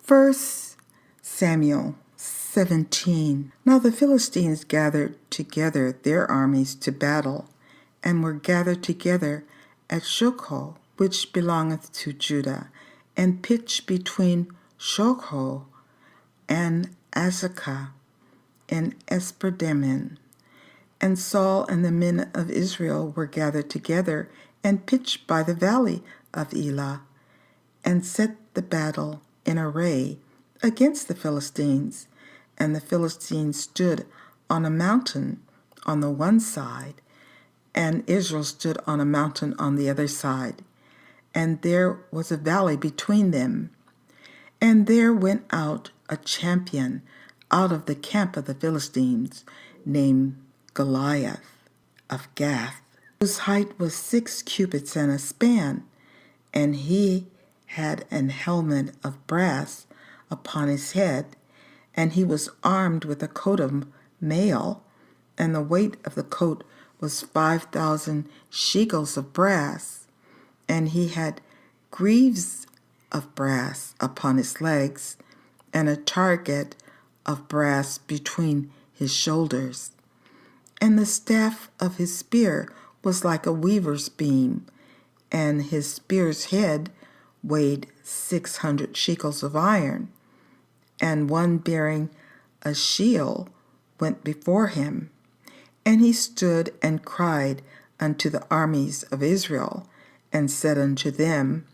1 Samuel 17. Now the Philistines gathered together their armies to battle, and were gathered together at Shochoh, which belongeth to Judah, and pitched between Shochoh and Azekah in Ephesdammim. And Saul and the men of Israel were gathered together and pitched by the valley of Elah, and set the battle in array against the Philistines. And the Philistines stood on a mountain on the one side, and Israel stood on a mountain on the other side. And there was a valley between them. And there went out a champion out of the camp of the Philistines, named Goliath of Gath, whose height was 6 cubits and a span, and he had an helmet of brass upon his head, and he was armed with a coat of mail, and the weight of the coat was 5,000 shekels of brass, and he had greaves of brass upon his legs, and a target of brass between his shoulders. And the staff of his spear was like a weaver's beam, and his spear's head weighed 600 shekels of iron. And one bearing a shield went before him. And he stood and cried unto the armies of Israel, and said unto them,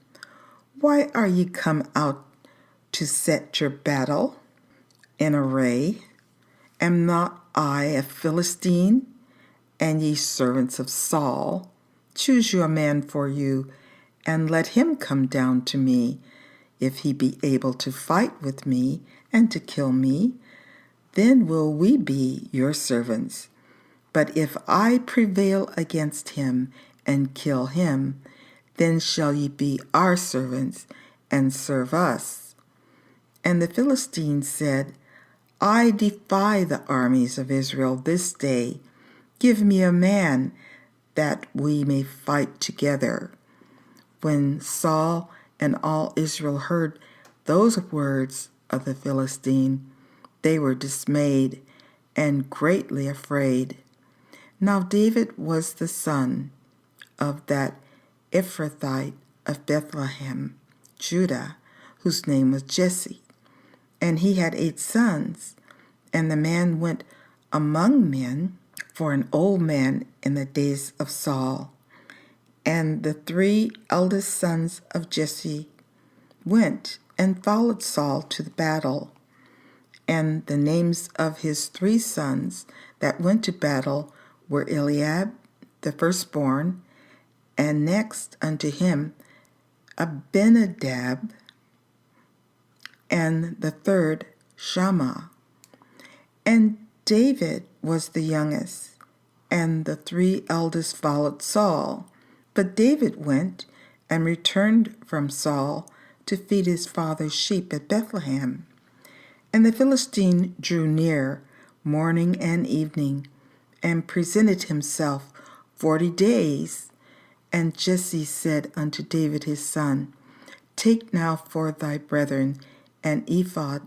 Why are ye come out to set your battle in array? Am not I a Philistine, and ye servants of Saul? Choose you a man for you, and let him come down to me. If he be able to fight with me and to kill me, then will we be your servants. But if I prevail against him and kill him, then shall ye be our servants and serve us. And the Philistines said, I defy the armies of Israel this day. Give me a man that we may fight together. When Saul and all Israel heard those words of the Philistine, they were dismayed and greatly afraid. Now David was the son of that Ephrathite of Bethlehem, Judah, whose name was Jesse. And he had 8 sons, and the man went among men for an old man in the days of Saul. And the 3 eldest sons of Jesse went and followed Saul to the battle. And the names of his 3 sons that went to battle were Eliab, the firstborn, and next unto him Abinadab, and the third Shammah. And David was the youngest, and the 3 eldest followed Saul. But David went and returned from Saul to feed his father's sheep at Bethlehem. And the Philistine drew near morning and evening, and presented himself 40 days. And Jesse said unto David his son, Take now for thy brethren an ephah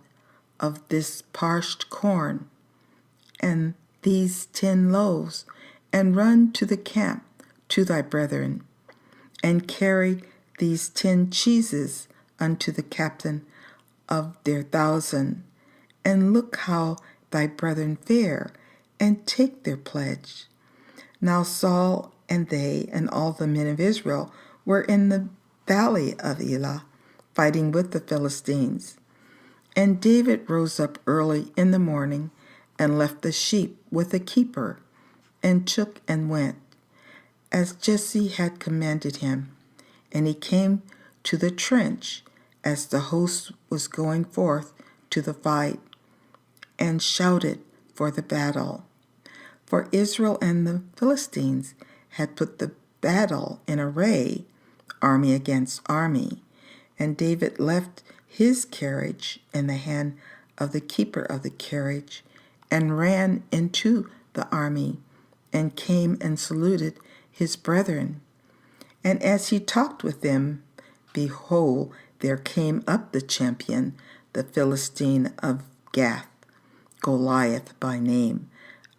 of this parched corn, and these 10 loaves, and run to the camp to thy brethren, and carry these 10 cheeses unto the captain of their 1,000, and look how thy brethren fare, and take their pledge. Now Saul and they and all the men of Israel were in the valley of Elah, fighting with the Philistines. And David rose up early in the morning, and left the sheep with a keeper, and took and went, as Jesse had commanded him. And he came to the trench as the host was going forth to the fight, and shouted for the battle. For Israel and the Philistines had put the battle in array, army against army. And David left his carriage in the hand of the keeper of the carriage, and ran into the army, and came and saluted his brethren. And as he talked with them, behold, there came up the champion, the Philistine of Gath, Goliath by name,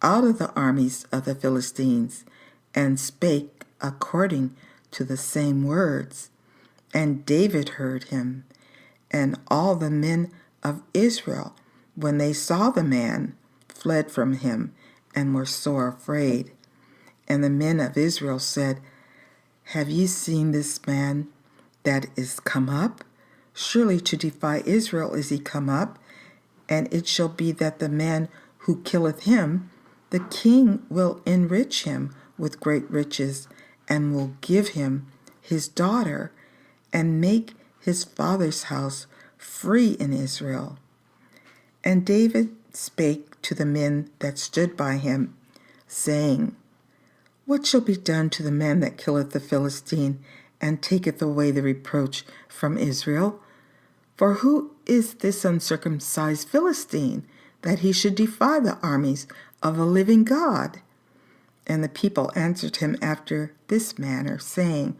out of the armies of the Philistines, and spake according to the same words. And David heard him, and all the men of Israel, when they saw the man, fled from him, and were sore afraid. And the men of Israel said, Have ye seen this man that is come up? Surely to defy Israel is he come up, and it shall be that the man who killeth him, the king will enrich him with great riches, and will give him his daughter, and make his father's house free in Israel. And David spake to the men that stood by him, saying, What shall be done to the man that killeth the Philistine, and taketh away the reproach from Israel? For who is this uncircumcised Philistine, that he should defy the armies of the living God? And the people answered him after this manner, saying,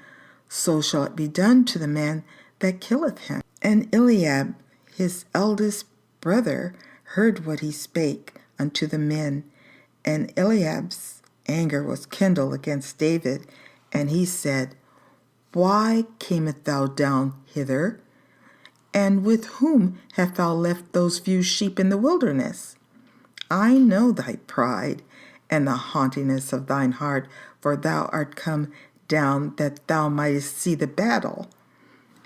So shall it be done to the man that killeth him. And Eliab, his eldest brother, heard what he spake unto the men. And Eliab's anger was kindled against David, and he said, Why camest thou down hither? And with whom hast thou left those few sheep in the wilderness? I know thy pride, and the haughtiness of thine heart, for thou art come down that thou mightest see the battle.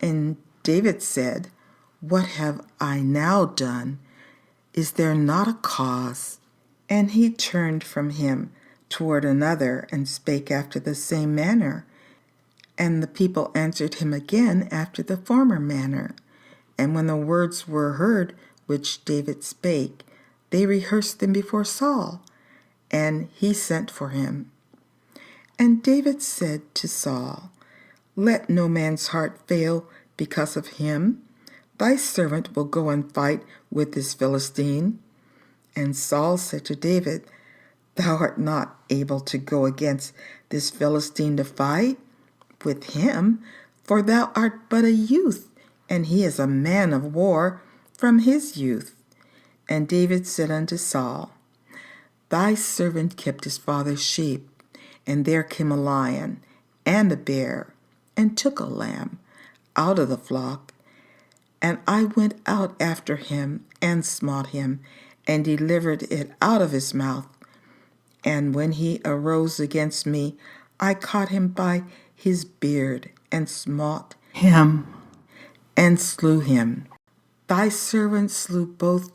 And David said, What have I now done? Is there not a cause? And he turned from him toward another, and spake after the same manner. And the people answered him again after the former manner. And when the words were heard which David spake, they rehearsed them before Saul, and he sent for him. And David said to Saul, Let no man's heart fail because of him. Thy servant will go and fight with this Philistine. And Saul said to David, Thou art not able to go against this Philistine to fight with him, for thou art but a youth, and he is a man of war from his youth. And David said unto Saul, Thy servant kept his father's sheep, and there came a lion and a bear, and took a lamb out of the flock. And I went out after him, and smote him, and delivered it out of his mouth. And when he arose against me, I caught him by his beard, and smote him, and slew him. Thy servant slew both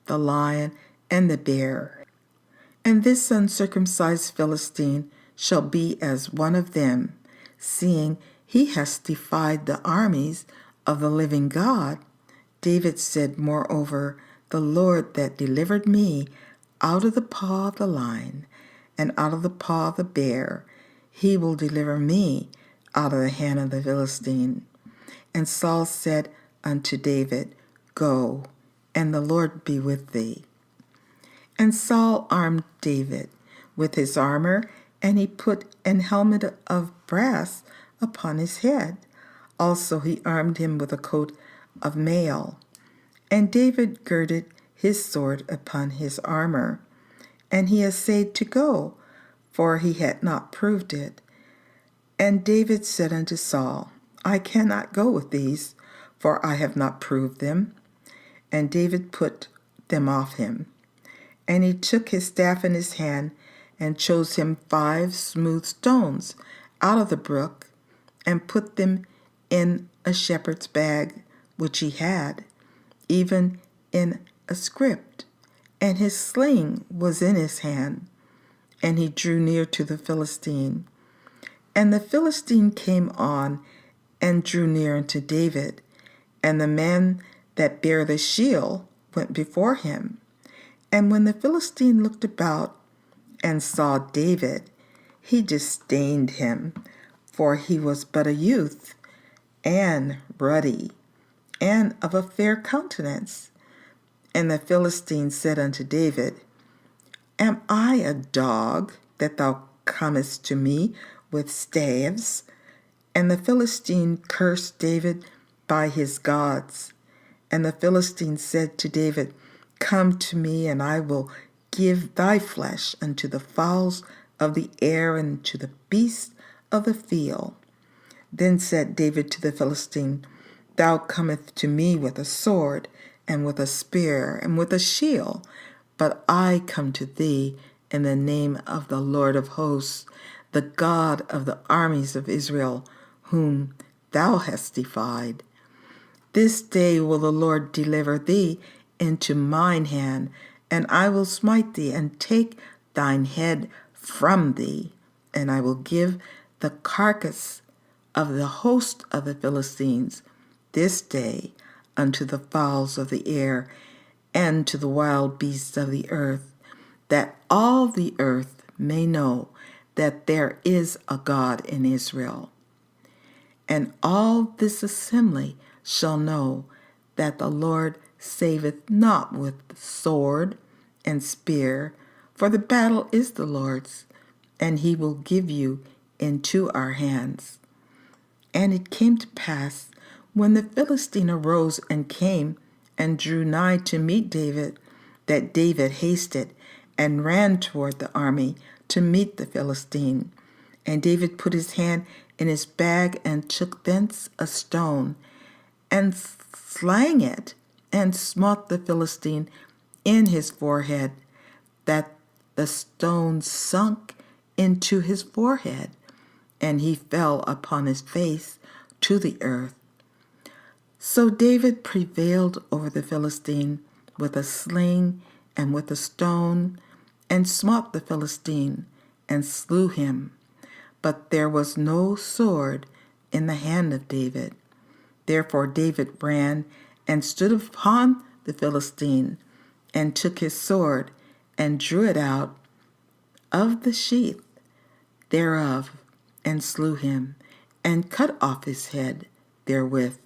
the lion and the bear. And this uncircumcised Philistine shall be as one of them, seeing he has defied the armies of the living God. David said, Moreover, the Lord that delivered me out of the paw of the lion and out of the paw of the bear, he will deliver me out of the hand of the Philistine. And Saul said unto David, Go, and the Lord be with thee. And Saul armed David with his armor, and he put an helmet of brass upon his head. Also he armed him with a coat of mail. And David girded his sword upon his armor, and he essayed to go, for he had not proved it. And David said unto Saul, I cannot go with these, for I have not proved them. And David put them off him. And he took his staff in his hand, and chose him 5 smooth stones out of the brook, and put them in a shepherd's bag which he had, even in a scrip, and his sling was in his hand. And he drew near to the Philistine. And the Philistine came on, and drew near unto David, and the man that bare the shield went before him. And when the Philistine looked about and saw David, he disdained him, for he was but a youth, and ruddy, and of a fair countenance. And the Philistine said unto David, Am I a dog, that thou comest to me with staves? And the Philistine cursed David by his gods. And the Philistines said to David, Come to me, and I will give thy flesh unto the fowls of the air and to the beasts of the field. Then said David to the Philistine, Thou comest to me with a sword, and with a spear, and with a shield, but I come to thee in the name of the Lord of hosts, the God of the armies of Israel, whom thou hast defied. This day will the Lord deliver thee into mine hand, and I will smite thee, and take thine head from thee, and I will give the carcass of the host of the Philistines this day unto the fowls of the air, and to the wild beasts of the earth, that all the earth may know that there is a God in Israel. And all this assembly shall know that the Lord saveth not with sword and spear, for the battle is the Lord's, and he will give you into our hands. And it came to pass, when the Philistine arose and came and drew nigh to meet David, that David hasted and ran toward the army to meet the Philistine. And David put his hand in his bag and took thence a stone, and slang it, and smote the Philistine in his forehead, that the stone sunk into his forehead, and he fell upon his face to the earth. So David prevailed over the Philistine with a sling and with a stone, and smote the Philistine, and slew him. But there was no sword in the hand of David. Therefore David ran and stood upon the Philistine, and took his sword, and drew it out of the sheath thereof, and slew him, and cut off his head therewith.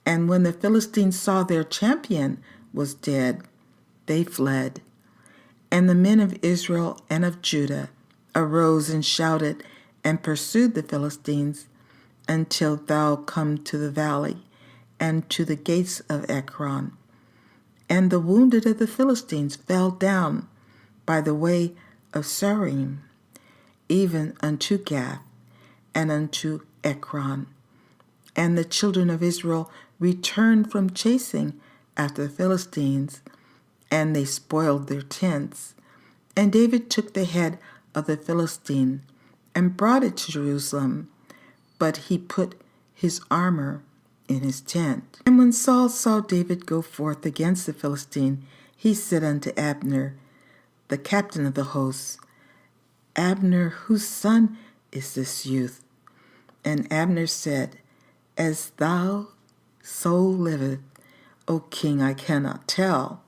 And when the Philistines saw their champion was dead, they fled. And the men of Israel and of Judah arose and shouted, and pursued the Philistines, until thou come to the valley, and to the gates of Ekron. And the wounded of the Philistines fell down by the way of Sarim, even unto Gath, and unto Ekron. And the children of Israel returned from chasing after the Philistines, and they spoiled their tents. And David took the head of the Philistine, and brought it to Jerusalem, but he put his armor in his tent. And when Saul saw David go forth against the Philistine, he said unto Abner, the captain of the host, Abner, whose son is this youth? And Abner said, As thou soul liveth, O king, I cannot tell.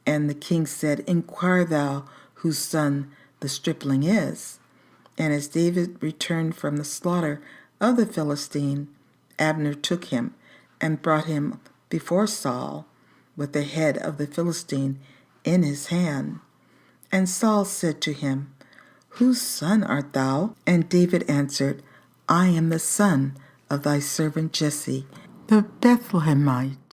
And the king said, Inquire thou whose son the stripling is. And as David returned from the slaughter of the Philistine, Abner took him and brought him before Saul with the head of the Philistine in his hand. And Saul said to him, Whose son art thou? And David answered, I am the son of thy servant Jesse, the Bethlehemite.